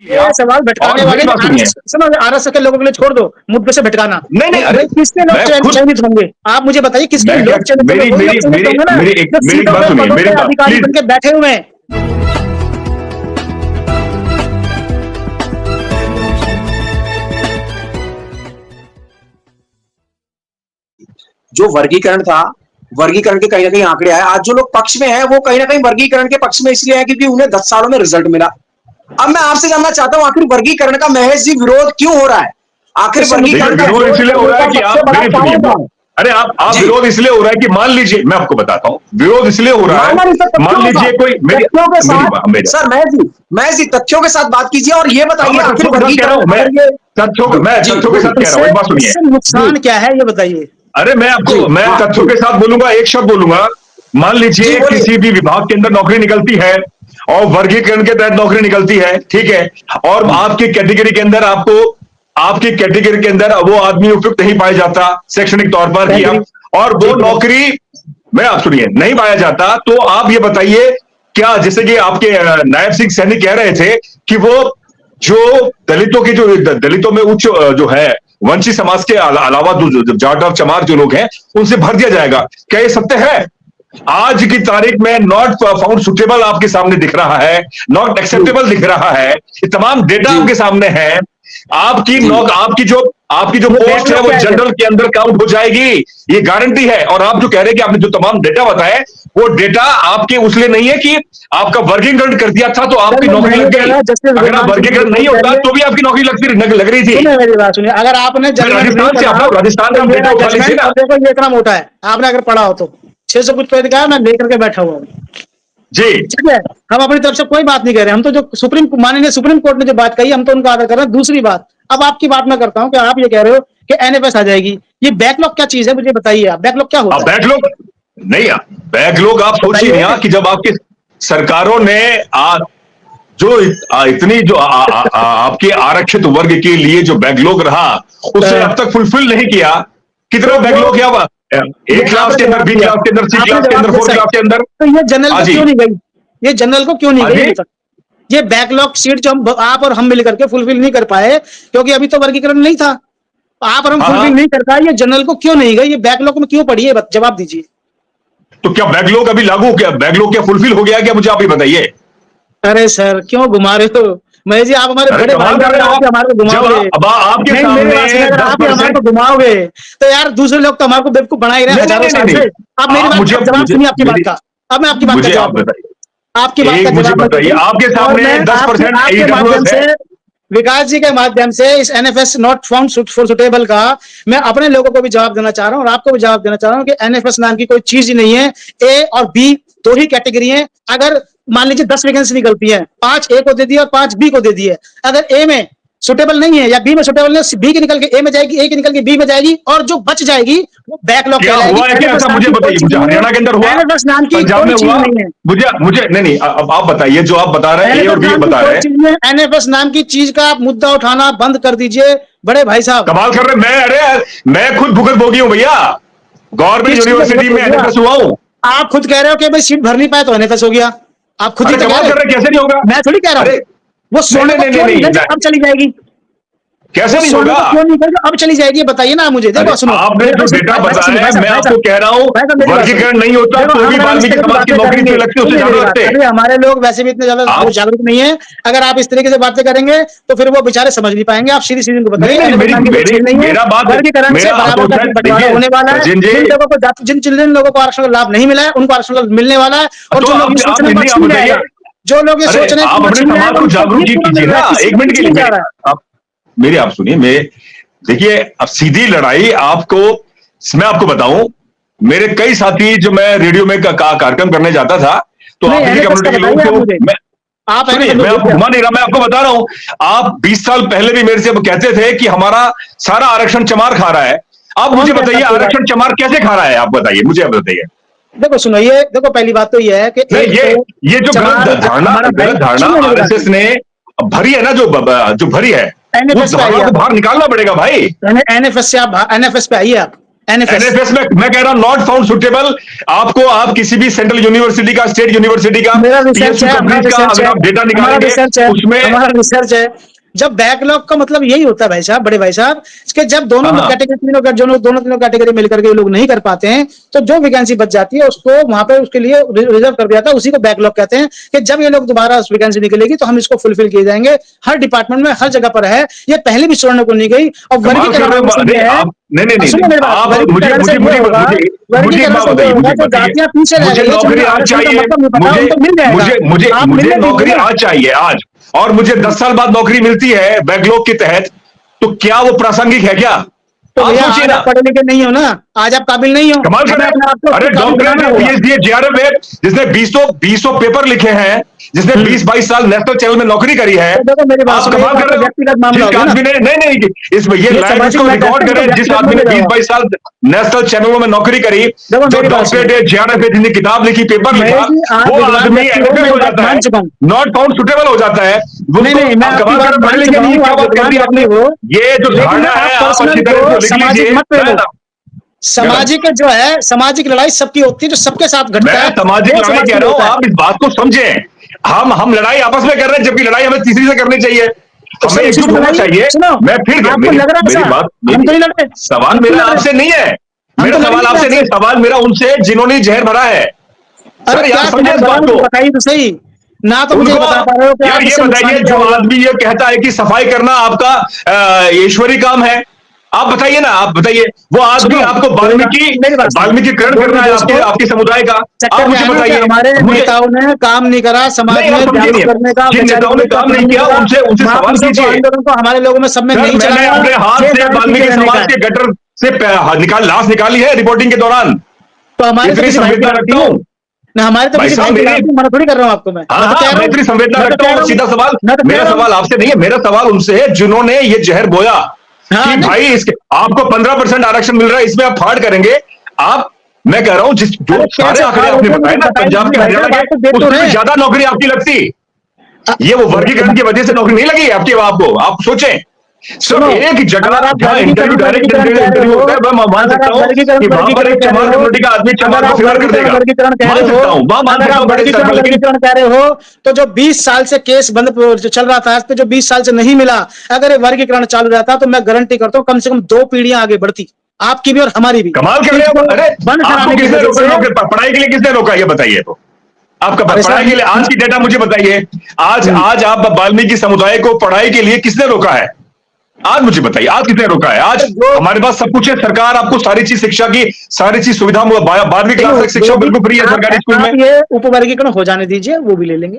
ये सवाल भटकाने वाले समझ आरएसएस के लोगों के लिए छोड़ दो, मुद्दे से भटकाना। नहीं, अरे किसके लोग चयनित होंगे? आप मुझे बताइए किसके लोग चयनित होंगे? अधिकारी बनके बैठे हुए हैं। जो वर्गीकरण था, वर्गीकरण के कहीं ना कहीं आंकड़े आए। आज जो लोग पक्ष में हैं वो कहीं ना कहीं वर्गीकरण के पक्ष में इसलिए है क्योंकि उन्हें 10 सालों में रिजल्ट मिला। अब मैं आपसे जानना चाहता हूं आखिर वर्गीकरण का महज ही विरोध क्यों हो रहा है? आखिर वर्गीकरण का विरोध इसलिए हो रहा है कि आप अरे आप विरोध इसलिए हो रहा है कि मान लीजिए, मैं आपको बताता हूं विरोध इसलिए हो रहा है, मान लीजिए कोई सर मैं तथ्यों के साथ बात कीजिए और ये बताइए आखिर वर्गीकरण तथ्यों के साथ कह रहा हूं, एक बात सुनिए, नुकसान क्या है ये बताइए। अरे मैं तथ्यों के साथ बोलूंगा, एक शब्द बोलूंगा। मान लीजिए किसी भी विभाग के अंदर नौकरी निकलती है और वर्गीकरण के तहत नौकरी निकलती है, ठीक है, और आपकी कैटेगरी के अंदर आपकी कैटेगरी के अंदर वो आदमी उपयुक्त नहीं पाया जाता शैक्षणिक तौर पर किया, और वो नौकरी में आप सुनिए नहीं पाया जाता, तो आप ये बताइए क्या, जैसे कि आपके नायब सिंह सैनी कह रहे थे कि वो जो दलितों में उच्च जो है वंशी समाज के अलावा जाट और चमार जो लोग हैं उनसे भर दिया जाएगा, क्या ये सत्य है? आज की तारीख में नॉट फाउंड सुटेबल आपके सामने दिख रहा है, नॉट एक्सेप्टेबल दिख रहा है, ये तमाम डेटा आपके सामने है। आपकी जो पोस्ट है वो जनरल के अंदर काउंट हो जाएगी, ये गारंटी है। और आप जो कह रहे हैं कि आपने जो तमाम डेटा बताए वो डेटा आपके उसलिए नहीं है कि आपका वर्गीकरण कर दिया था तो आपकी नौकरी लग गई। अगर आप वर्गीकरण नहीं होता तो भी आपकी नौकरी लग रही थी। मेरी बात सुनिए, अगर आपने राजस्थान से आप राजस्थान का डेटा उठा लीजिए ना, ये इतना मोटा है, आपने अगर पढ़ा हो तो 600 कुछ पेज का मैं लेकर के बैठा हुआ हूँ जी, ठीक है। हम अपनी तरफ से कोई बात नहीं कर रहे, हम तो जो माननीय सुप्रीम कोर्ट ने जो बात कही हम तो उनको आदर कर रहे हैं। दूसरी बात, अब आपकी बात मैं करता हूं कि आप ये कह रहे हो कि एनएफएस आ जाएगी, ये बैकलॉग क्या चीज है मुझे बताइए आप, बैकलॉग क्या होता है? बैकलॉग नहीं, बैकलॉग आप सोचिए ना कि जब आपकी सरकारों ने जो इतनी जो आपके आरक्षित वर्ग के लिए जो बैकलॉग रहा उसे अब तक फुलफिल नहीं किया। कितना बैकलॉग है? 1 क्लास के अंदर, 2 क्लास के अंदर, 3 क्लास के अंदर, 4 क्लास के अंदर। तो ये जनरल को क्यों नहीं गई? ये जनरल को क्यों नहीं गई? ये बैकलॉग सीट जो आप और हम मिलकर के फुलफिल नहीं कर पाए क्योंकि अभी तो वर्गीकरण नहीं था, आप और हम फुलफिल नहीं कर पाए, ये जनरल को क्यों नहीं गई? ये बैकलॉग में क्यों पड़ी है? जवाब दीजिए। तो क्या बैकलॉग अभी लागू, क्या बैकलॉग क्या फुलफिल हो गया क्या? मुझे आप ही बताइए। अरे सर क्यों घुमा रहे हो महेश जी? आप हमारे बड़े भाई हमारे को घुमाओगे, आपके आप हमारे को घुमाओगे तो यार दूसरे लोग तो हमारे को बेवकूफ बना ही रहे हैं हजारों साल से। आप मेरी बात का जवाब सुनिए, आपकी बात का। अब मैं आपकी बात का जवाब बताइए, आपकी बात का जवाब बताइए। आपके सामने 10% से विकास जी के माध्यम से इस NFS not found for suitable का मैं अपने लोगों को भी जवाब देना चाह रहा हूं और आपको भी जवाब देना चाह रहा हूं कि एनएफएस नाम की कोई चीज ही नहीं है। ए और बी दो ही कैटेगरी है। अगर मान लीजिए 10 वैकेंसी निकलती है, 5 ए को दे दिया और 5 बी को दे दिए, अगर ए में सुटेबल नहीं है या बी में सुटेबल नहीं है, बी की निकल के ए में जाएगी, ए की निकल के बी में जाएगी और जो बच जाएगी वो बैकलॉग कहलाएगी। ऐसा मुझे बताइए, मुझे हरियाणा के अंदर हुआ, पंजाब में हुआ, मुझे नहीं, अब आप बताइए जो आप बता रहे हैं ए और बी बता रहे हैं। एनएफएस नाम की चीज का आप मुद्दा उठाना बंद कर दीजिए बड़े भाई साहब। कमाल कर रहे, मैं खुद भुगत भोगी हूँ भैया, गवर्नमेंट यूनिवर्सिटी में एनएफएस हुआ हूँ। आप खुद कह रहे हो कि भाई सीट भर नहीं पाए तो एनएफएस हो गया, आप खुद ही कमाल कर रहे, कैसे नहीं होगा? मैं थोड़ी कह रहा हूँ वो सोने अब चली जाएगी, कैसे नहीं होगा? क्यों नहीं करेगा? अब चली जाएगी, बताइए ना मुझे। देखो सुनो, आपने जो डेटा बताया है मैं आपको कह रहा हूँ, वर्गीकरण नहीं होता तो भी वाल्मीकि समाज की नौकरी नहीं लगती, उससे ज्यादा लगते हैं। हमारे लोग वैसे भी इतने ज्यादा जागरूक नहीं है, अगर आप इस तरीके से बातें करेंगे तो फिर वो बेचारे समझ नहीं पाएंगे। आप सीधी सीधी उनको बताइए वर्गीकरण से बराबर होने वाला है। जिन लोगों को आरक्षण का लाभ नहीं मिला है उनको आरक्षण मिलने वाला है, और जो लोग जो लोग ये सोच रहे हैं अपने समाज को जागरूक कीजिए ना। 1 मिनट के लिए मेरी आप सुनिए, देखिए अब सीधी लड़ाई आपको मैं आपको बताऊं, मेरे कई साथी जो मैं रेडियो में कार्यक्रम करने जाता था तो कम्युनिटी के लोग मैं आपको घुमा नहीं रहा, मैं आपको बता रहा हूं। आप 20 साल पहले भी मेरे से कहते थे कि हमारा सारा आरक्षण चमार खा रहा है। आप मुझे बताइए आरक्षण चमार कैसे खा रहा है? आप बताइए, मुझे आप बताइए। देखो सुनो, ये देखो पहली बात तो ये है कि ये जो गलत धारणा आरएसएस ने भरी है ना, जो भरी है, उस धारणा को बाहर निकालना पड़ेगा भाई। एनएफएस से आप एनएफएस पे आइए, आप एनएफएस में मैं कह रहा हूं नॉट फाउंड सुटेबल। आपको आप किसी भी सेंट्रल यूनिवर्सिटी का, स्टेट यूनिवर्सिटी का, मेरा रिसर्च PSU है, कंपनीज का अगर आप डेटा निकालेंगे उसमें हमारा रिसर्च है। जब बैकलॉग का मतलब यही होता है भाई साहब, बड़े भाई साहब, इसके जब दोनों कैटेगरी दोनों कैटेगरी मिलकर के लोग नहीं कर पाते हैं, तो जो वैकेंसी बच जाती है उसको वहां पे उसके लिए रिजर्व कर दिया जाता है, उसी को बैकलॉग कहते हैं। कि जब ये लोग दोबारा उस वैकेंसी निकलेगी तो हम इसको फुलफिल किए जाएंगे। हर डिपार्टमेंट में हर जगह पर है, ये पहले भी छोड़ने को नहीं गई। और वर्गीकरण नहीं, मुझे नौकरी आज चाहिए आज, और मुझे 10 साल बाद नौकरी मिलती है बैकलॉग के तहत, तो क्या वो प्रासंगिक है क्या? तो आप सोचिए ना, पढ़े लिखे नहीं हो ना, आज आप काबिल नहीं हो। कमाल कर रहे हैं। अरे डॉक्टरेट है, PhD है, JRF है, जिसने 20 पेपर लिखे हैं, जिसने 20-22 साल नेशनल चैनल में नौकरी करी है। आप कमाल कर रहे हो। जिस आदमी ने नहीं इसमें ये लाइव इसको रिकॉर्ड करें, जिस आदमी ने 20-22 साल नेशनल चैनलों में नौकरी करी, जो डॉक्टरेट है, JRF है, जिसने किताब लिखी, पेपर लिखा, वो आदमी NFS हो जाता है, नॉट फाउंड सुटेबल हो जाता है। कमाल कर रहे, पढ़े लिखे नहीं, क्या बात कर दी आपने? ये जो धारणा है आप अच्छी तरह से लिख लीजिए। सामाजिक जो है, सामाजिक लड़ाई सबकी होती है, जो सबके साथ घटता है। मैं सामाजिक लड़ाई कह रहा हूं, आप इस बात को समझें। हम लड़ाई आपस में कर रहे हैं, जबकि लड़ाई हमें तीसरी से करनी चाहिए, हमें एकजुट होना चाहिए। मैं फिर मेरी बात, सवाल मेरा आपसे नहीं है, मेरा सवाल आपसे नहीं है, सवाल मेरा उनसे जिन्होंने जहर भरा है। सर यार समझे इस बात को, बताइए तो सही ना, तो मुझे बता पा रहे हो। यार ये बताइए, जो आदमी ये कहता है कि सफाई करना आपका ईश्वरी काम है, आप बताइए ना, आप बताइए, वो आदमी आपको वाल्मीकिकरण करना है आपके समुदाय का, आप मुझे बताइए। हमारे नेताओं ने काम नहीं करा समाज में करने का, जिन नेताओं ने काम नहीं किया उनसे सवाल कीजिए। आंदोलन को हमारे लोगों में सब में नहीं चला। मैंने अपने हाथ से वाल्मीकि समाज के गटर से लाश निकाली है रिपोर्टिंग के दौरान, तो हमारे इतनी संवेदना रखता हूँ ना, हमारे तो मना थोड़ी कर रहा हूँ आपको मैं। मैं इतनी संवेदना रखता हूँ। सीधा सवाल, मेरा सवाल आपसे नहीं है, मेरा सवाल उनसे है जिन्होंने ये जहर बोया कि भाई इसके आपको 15% आरक्षण मिल रहा है, इसमें आप फाड़ करेंगे। आप, मैं कह रहा हूँ, जिस जो सारे आंकड़े आपने बताए ना, पंजाब के, हरियाणा के, उससे ज्यादा नौकरी आपकी लगती। ये वो वर्गीकरण की वजह से नौकरी नहीं लगी आपकी, आपको, आप सोचें। सर एक जगह जहां इंटरव्यू डायरेक्ट इंटरव्यू होता है, मैं मान सकता हूँ कि वहां पर एक चमार कम्युनिटी का आदमी चमार को फेवर कर देगा, मान सकता हूँ, वहां मान सकता हूँ। बड़े वर्गीकरण कह रहे हो तो जो 20 साल से केस बंद जो चल रहा था, इस पे जो 20 साल से नहीं मिला, अगर ये वर्गीकरण चालू रहता तो मैं गारंटी करता हूँ कम से कम 2 पीढ़ियां आगे बढ़ती, आपकी भी और हमारी भी। कमाल कर रहे हो। अरे आपको किसने रोका? पढ़ाई के लिए किसने रोका, ये बताइए। तो आपका पढ़ाई के लिए आज की डेटा मुझे बताइए। आज आप वाल्मीकि समुदाय को पढ़ाई के लिए किसने रोका है? आज मुझे बताइए, आज किसने रोका है? आज हमारे पास सब कुछ है, सरकार आपको सारी चीज शिक्षा की सारी चीज सुविधा, 12वीं क्लास तक शिक्षा बिल्कुल फ्री है सरकारी स्कूल में। ये उपवर्गीकरण हो जाने दीजिए, वो भी ले लेंगे।